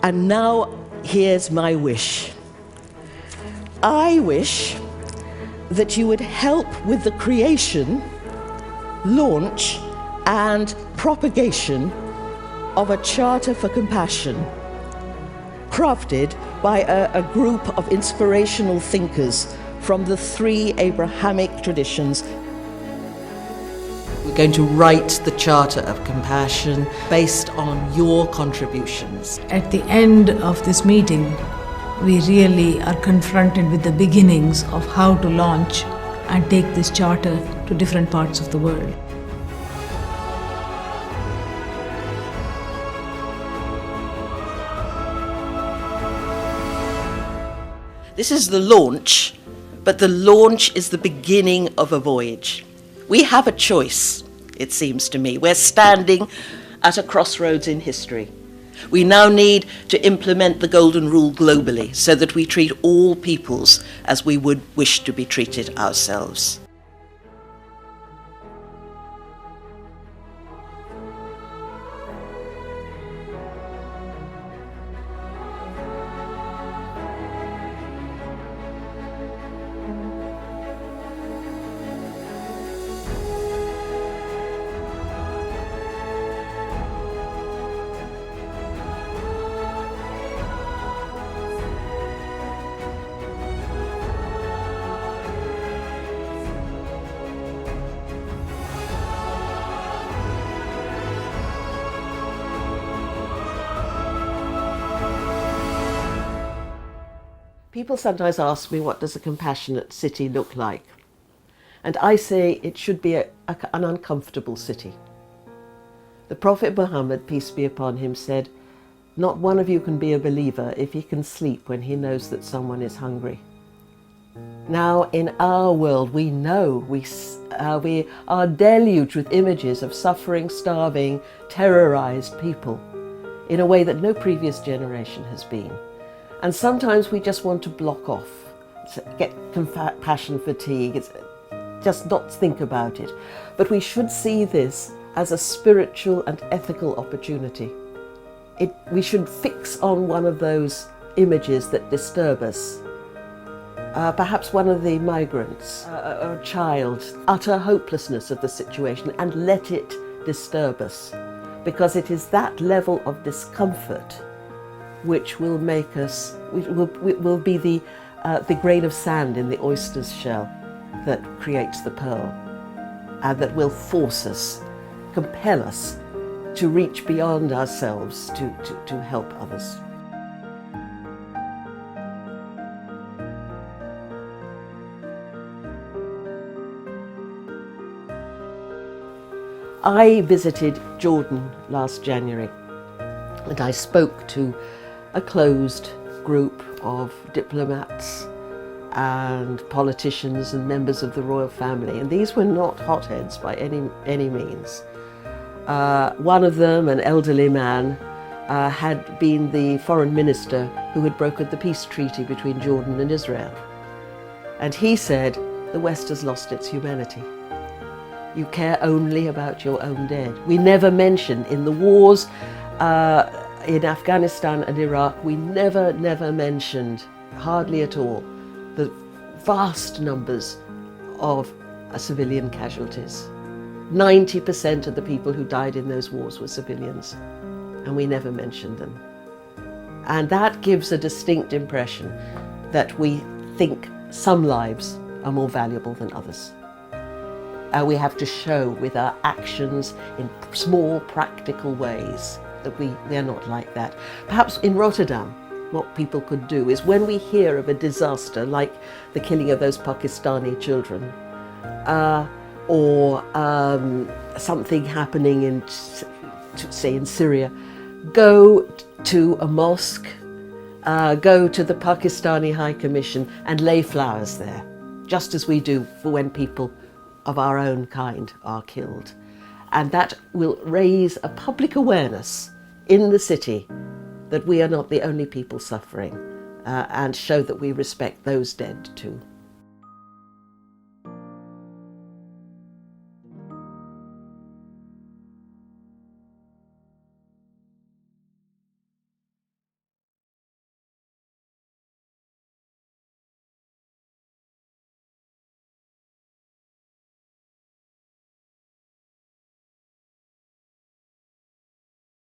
And now here's my wish. I wish that you would help with the creation, launch, and propagation of a charter for compassion, crafted by a group of inspirational thinkers from the three Abrahamic traditions. We're going to write the Charter of Compassion based on your contributions. At the end of this meeting, we really are confronted with the beginnings of how to launch and take this charter to different parts of the world. This is the launch, but the launch is the beginning of a voyage. We have a choice, it seems to me. We're standing at a crossroads in history. We now need to implement the Golden Rule globally so that we treat all peoples as we would wish to be treated ourselves. People sometimes ask me, what does a compassionate city look like? And I say it should be an uncomfortable city. The Prophet Muhammad, peace be upon him, said, "Not one of you can be a believer if he can sleep when he knows that someone is hungry." Now, in our world, we know we are deluged with images of suffering, starving, terrorized people in a way that no previous generation has been. And sometimes we just want to block off, get compassion fatigue, just not think about it. But we should see this as a spiritual and ethical opportunity. We should fix on one of those images that disturb us. Perhaps one of the migrants, a child, utter hopelessness of the situation, and let it disturb us. Because it is that level of discomfort which will make us, will be the grain of sand in the oyster's shell that creates the pearl, and that will force us, compel us to reach beyond ourselves to help others. I visited Jordan last January, and I spoke to a closed group of diplomats and politicians and members of the royal family, and these were not hotheads by any means. One of them, an elderly man, had been the foreign minister who had brokered the peace treaty between Jordan and Israel. And he said, "The West has lost its humanity. You care only about your own dead." We never mention in the wars in Afghanistan and Iraq, we never mentioned, hardly at all, the vast numbers of civilian casualties. 90% of the people who died in those wars were civilians, and we never mentioned them. And that gives a distinct impression that we think some lives are more valuable than others. We have to show with our actions in small, practical ways that we are not like that. Perhaps in Rotterdam, what people could do is, when we hear of a disaster like the killing of those Pakistani children, or something happening in, say, in Syria, go to a mosque, go to the Pakistani High Commission and lay flowers there, just as we do for when people of our own kind are killed. And that will raise a public awareness in the city that we are not the only people suffering, and show that we respect those dead too.